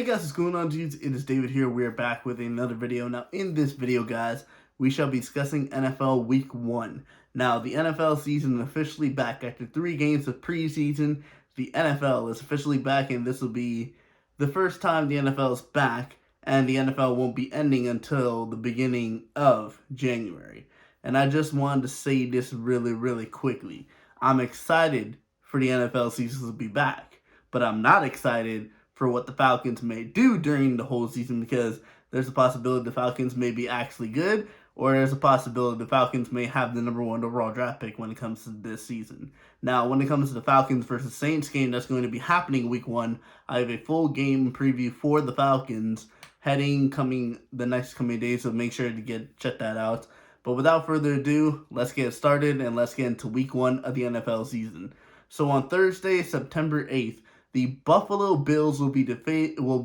Hey guys, what's going on, dudes? It is David here. We're back with another video. Now, in this video, guys, we shall be discussing NFL Week 1. Now, the NFL season is officially back. After 3 games of preseason, the NFL is officially back, and this will be the first time the NFL is back, and the NFL won't be ending until the beginning of January. And I just wanted to say this really quickly. I'm excited for the NFL season to be back, but I'm not excited for what the Falcons may do during the whole season, because there's a possibility the Falcons may be actually good, or there's a possibility the Falcons may have the number 1 overall draft pick when it comes to this season. Now, when it comes to the Falcons versus Saints game that's going to be happening week 1, I have a full game preview for the Falcons coming the next coming days, so make sure to check that out. But without further ado, let's get started and let's get into week 1 of the NFL season. So on Thursday, September 8th, the Buffalo Bills will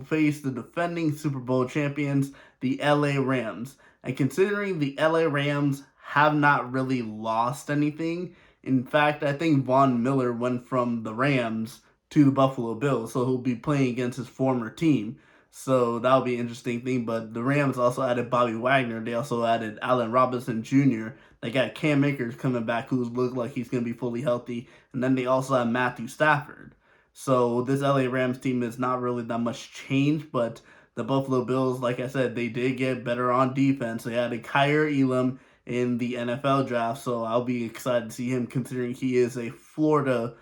face the defending Super Bowl champions, the LA Rams. And considering the LA Rams have not really lost anything, in fact, I think Von Miller went from the Rams to the Buffalo Bills, so he'll be playing against his former team. So that'll be an interesting thing. But the Rams also added Bobby Wagner. They also added Allen Robinson Jr. They got Cam Akers coming back, who looks like he's going to be fully healthy. And then they also have Matthew Stafford. So this LA Rams team is not really that much change, but the Buffalo Bills, like I said, they did get better on defense. They added Kyer Elam in the NFL draft, so I'll be excited to see him, considering he is a Florida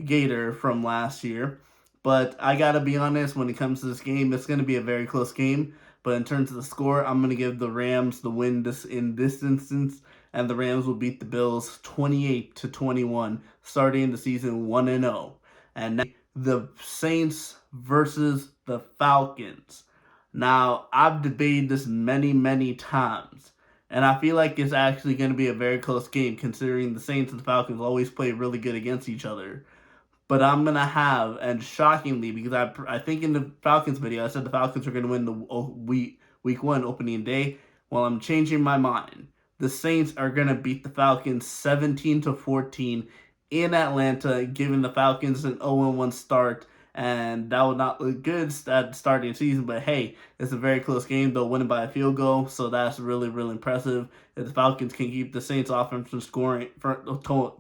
Gator from last year. But I gotta be honest, when it comes to this game, it's gonna be a very close game. But in terms of the score, I'm gonna give the Rams the win in this instance, and the Rams will beat the Bills 28-21, starting the season 1-0. And now, the Saints versus the Falcons. Now, I've debated this many times, and I feel like it's actually going to be a very close game, considering the Saints and the Falcons always play really good against each other. But I'm going to have, and shockingly, because I think in the Falcons video, I said the Falcons are going to win the week 1 opening day. Well, I'm changing my mind. The Saints are going to beat the Falcons 17-14 in Atlanta, giving the Falcons an 0-1 start, and that would not look good at starting the season. But hey, it's a very close game. They'll win it by a field goal, so that's really impressive. If the Falcons can keep the Saints offense from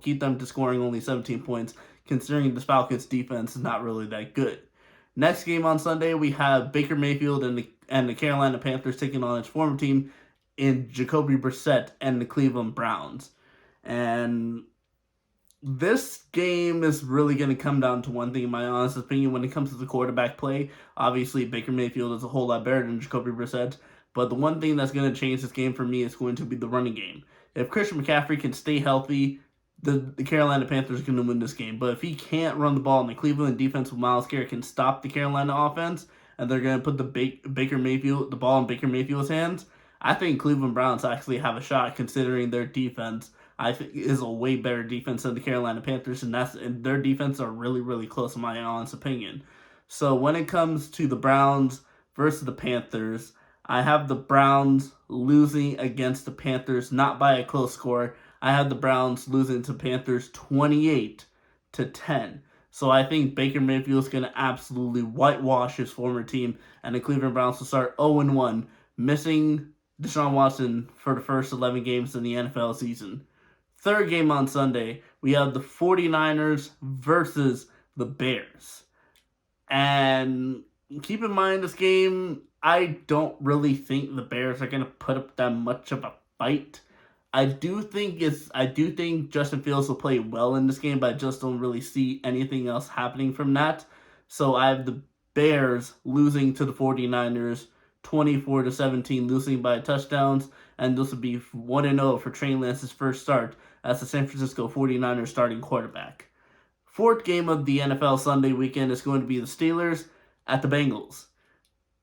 keep them to scoring only 17 points, considering the Falcons defense is not really that good. Next game on Sunday, we have Baker Mayfield and the Carolina Panthers taking on his former team in Jacoby Brissett and the Cleveland Browns. And this game is really going to come down to one thing, in my honest opinion, when it comes to the quarterback play. Obviously, Baker Mayfield is a whole lot better than Jacoby Brissett, but the one thing that's going to change this game for me is going to be the running game. If Christian McCaffrey can stay healthy, the Carolina Panthers are going to win this game. But if he can't run the ball, and the Cleveland defense with Myles Garrett can stop the Carolina offense, and they're going to put the ball in Baker Mayfield's hands, I think Cleveland Browns actually have a shot, considering their defense I think is a way better defense than the Carolina Panthers, and their defense are really close, in my honest opinion. So when it comes to the Browns versus the Panthers, I have the Browns losing against the Panthers, not by a close score. I have the Browns losing to Panthers 28-10. So I think Baker Mayfield is going to absolutely whitewash his former team, and the Cleveland Browns will start 0-1, missing Deshaun Watson for the first 11 games in the NFL season. Third game on Sunday, we have the 49ers versus the Bears. And keep in mind, this game, I don't really think the Bears are going to put up that much of a fight. I do think Justin Fields will play well in this game, but I just don't really see anything else happening from that. So I have the Bears losing to the 49ers 24-17, losing by touchdowns, and this would be 1-0 for Trey Lance's first start as the San Francisco 49ers starting quarterback. Fourth game of the NFL Sunday weekend is going to be the Steelers at the Bengals.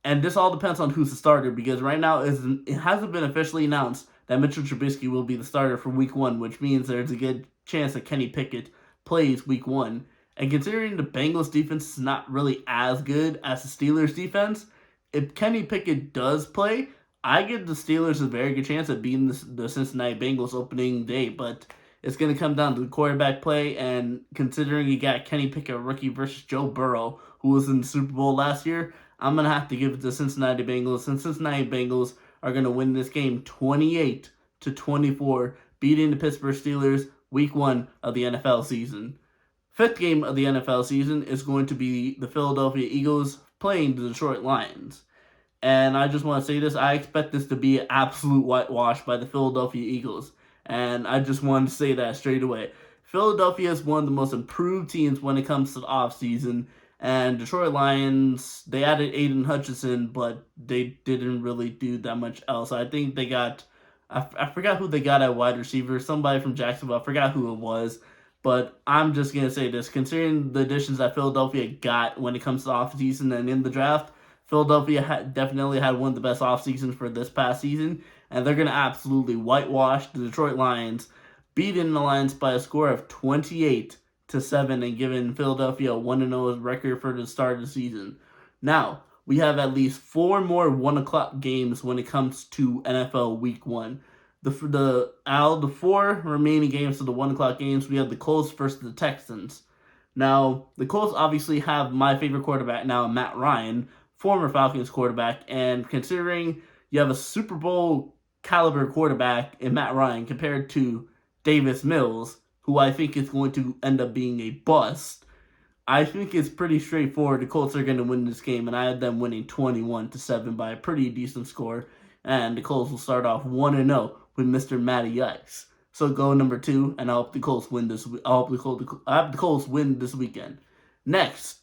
And this all depends on who's the starter, because right now it hasn't been officially announced that Mitchell Trubisky will be the starter for week 1, which means there's a good chance that Kenny Pickett plays week 1. And considering the Bengals defense is not really as good as the Steelers defense, if Kenny Pickett does play, I give the Steelers a very good chance of beating the Cincinnati Bengals opening day, but it's going to come down to the quarterback play, and considering you got Kenny Pickett, rookie, versus Joe Burrow, who was in the Super Bowl last year, I'm going to have to give it to Cincinnati Bengals, and Cincinnati Bengals are going to win this game 28-24, beating the Pittsburgh Steelers week 1 of the NFL season. Fifth game of the NFL season is going to be the Philadelphia Eagles playing the Detroit Lions. And I just want to say this, I expect this to be an absolute whitewash by the Philadelphia Eagles. And I just wanted to say that straight away. Philadelphia is one of the most improved teams when it comes to the offseason. And Detroit Lions, they added Aiden Hutchinson, but they didn't really do that much else. I think they got, I forgot who they got at wide receiver, somebody from Jacksonville, I forgot who it was. But I'm just going to say this, considering the additions that Philadelphia got when it comes to offseason and in the draft, Philadelphia definitely had one of the best off seasons for this past season, and they're going to absolutely whitewash the Detroit Lions, beating the Lions by a score of 28-7 and giving Philadelphia a 1-0 record for the start of the season. Now, we have at least 4 more 1 o'clock games when it comes to NFL Week 1. Out of the 4 remaining games of the 1 o'clock games, we have the Colts versus the Texans. Now, the Colts obviously have my favorite quarterback now, Matt Ryan, former Falcons quarterback, and considering you have a Super Bowl caliber quarterback in Matt Ryan compared to Davis Mills, who I think is going to end up being a bust, I think it's pretty straightforward. The Colts are going to win this game, and I have them winning 21-7 by a pretty decent score, and the Colts will start off 1-0 with Mr. Matty Ice. So go number 2, and I hope the Colts win this. I hope the Colts win this weekend. Next,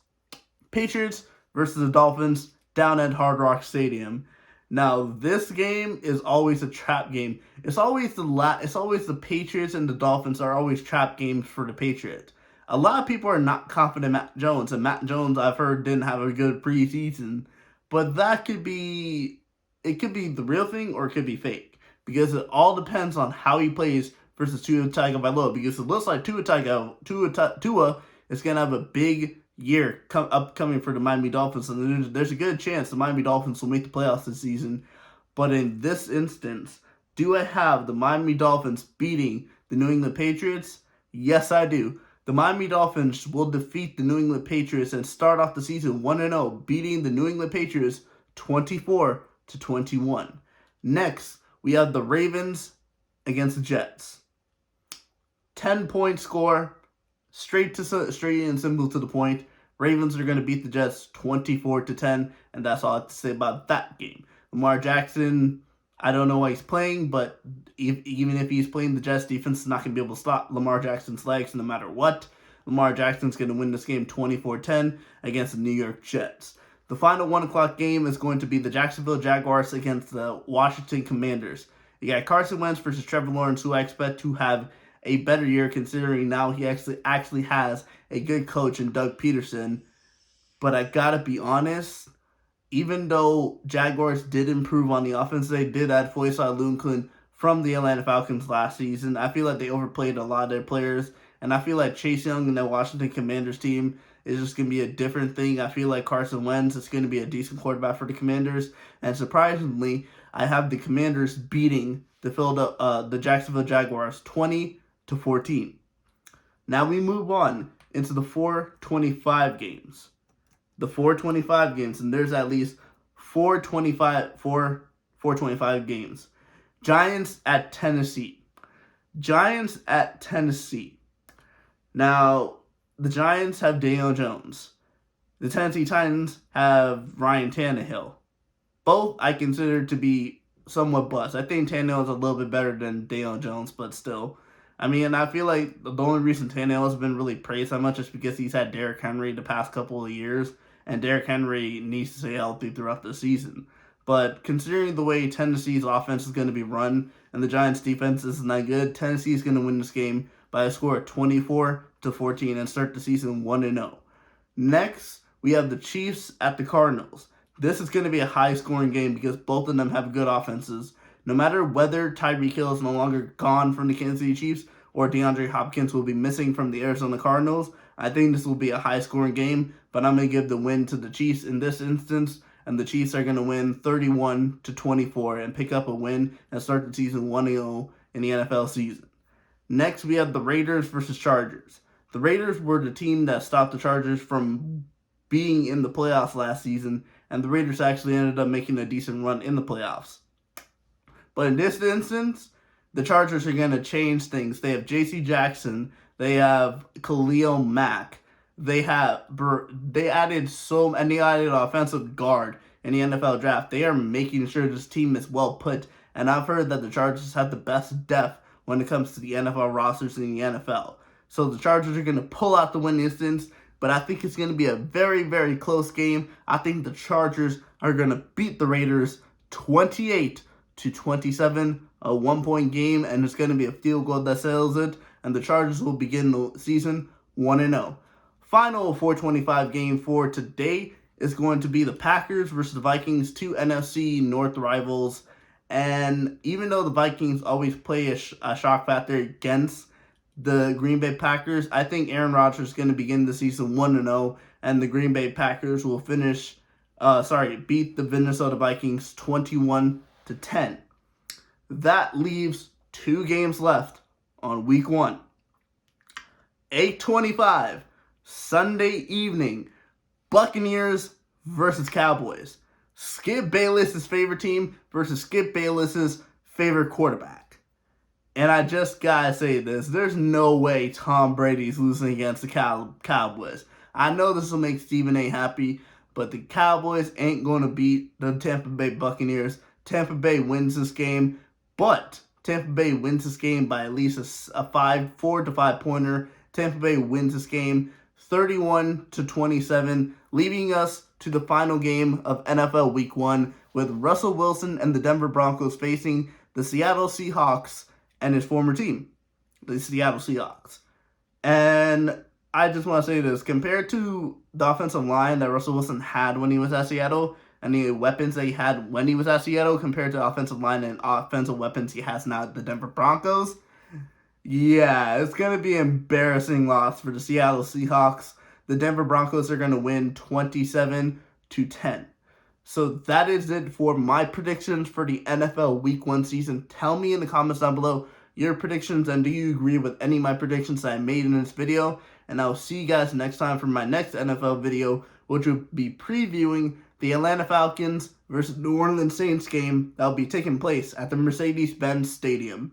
Patriots versus the Dolphins down at Hard Rock Stadium. Now, this game is always a trap game. It's always the Patriots and the Dolphins are always trap games for the Patriots. A lot of people are not confident in Matt Jones, and Matt Jones, I've heard, didn't have a good preseason. But that could be the real thing or it could be fake, because it all depends on how he plays versus Tua Tagovailoa. Because it looks like Tua is going to have a big year upcoming for the Miami Dolphins, and there's a good chance the Miami Dolphins will make the playoffs this season. But in this instance, do I have the Miami Dolphins beating the New England Patriots? Yes, I do. The Miami Dolphins will defeat the New England Patriots and start off the season 1-0, beating the New England Patriots 24-21. Next, we have the Ravens against the Jets. 10-point score. Straight and simple to the point. Ravens are going to beat the Jets 24-10, and that's all I have to say about that game. Lamar Jackson, I don't know why he's playing, but even if he's playing, the Jets defense is not going to be able to stop Lamar Jackson's legs no matter what. Lamar Jackson's going to win this game 24-10 against the New York Jets. The final 1 o'clock game is going to be the Jacksonville Jaguars against the Washington Commanders. You got Carson Wentz versus Trevor Lawrence, who I expect to have a better year considering now he actually has a good coach in Doug Peterson. But I gotta be honest, even though Jaguars did improve on the offense, they did add Foyesade Lunkun from the Atlanta Falcons last season. I feel like they overplayed a lot of their players, and I feel like Chase Young and the Washington Commanders team is just going to be a different thing. I feel like Carson Wentz is going to be a decent quarterback for the Commanders, and surprisingly, I have the Commanders beating the Jacksonville Jaguars 20-14. Now we move on into the 425 games. The 425 games, and there's at least 425 games. Giants at Tennessee. Now, the Giants have Daniel Jones. The Tennessee Titans have Ryan Tannehill. Both I consider to be somewhat bust. I think Tannehill is a little bit better than Daniel Jones, but still. I mean, I feel like the only reason Tannehill has been really praised that much is because he's had Derrick Henry the past couple of years, and Derrick Henry needs to stay healthy throughout the season. But considering the way Tennessee's offense is going to be run and the Giants' defense isn't that good, Tennessee is going to win this game by a score of 24-14 and start the season 1-0. Next, we have the Chiefs at the Cardinals. This is going to be a high-scoring game because both of them have good offenses. No matter whether Tyreek Hill is no longer gone from the Kansas City Chiefs or DeAndre Hopkins will be missing from the Arizona Cardinals, I think this will be a high-scoring game, but I'm going to give the win to the Chiefs in this instance, and the Chiefs are going to win 31-24 and pick up a win and start the season 1-0 in the NFL season. Next, we have the Raiders versus Chargers. The Raiders were the team that stopped the Chargers from being in the playoffs last season, and the Raiders actually ended up making a decent run in the playoffs. But in this instance, the Chargers are going to change things. They have J.C. Jackson. They have Khalil Mack. They added an offensive guard in the NFL draft. They are making sure this team is well put. And I've heard that the Chargers have the best depth when it comes to the NFL rosters in the NFL. So the Chargers are going to pull out the win instance. But I think it's going to be a very, very close game. I think the Chargers are going to beat the Raiders 28-27, a 1-point game, and it's going to be a field goal that settles it, and the Chargers will begin the season 1-0. Final 425 game for today is going to be the Packers versus the Vikings, two NFC North rivals, and even though the Vikings always play a shock factor against the Green Bay Packers, I think Aaron Rodgers is going to begin the season 1-0, and the Green Bay Packers will beat the Minnesota Vikings 21-10. That leaves 2 games left on week 1. 8:25, Sunday evening, Buccaneers versus Cowboys. Skip Bayless's favorite team versus Skip Bayless's favorite quarterback. And I just gotta say this, there's no way Tom Brady's losing against the Cowboys. I know this will make Stephen A. happy, but the Cowboys ain't going to beat the Tampa Bay Buccaneers. Tampa Bay wins this game, but Tampa Bay wins this game by at least a 4 to 5 pointer. Tampa Bay wins this game 31-27, leaving us to the final game of NFL Week 1 with Russell Wilson and the Denver Broncos facing the Seattle Seahawks and his former team, the Seattle Seahawks. And I just want to say this, compared to the offensive line that Russell Wilson had when he was at Seattle, and the weapons that he had when he was at Seattle, compared to the offensive line and offensive weapons he has now at the Denver Broncos, yeah, it's going to be an embarrassing loss for the Seattle Seahawks. The Denver Broncos are going to win 27-10. So that is it for my predictions for the NFL Week 1 season. Tell me in the comments down below your predictions, and do you agree with any of my predictions that I made in this video? And I will see you guys next time for my next NFL video, which will be previewing the Atlanta Falcons versus New Orleans Saints game that will be taking place at the Mercedes-Benz Stadium.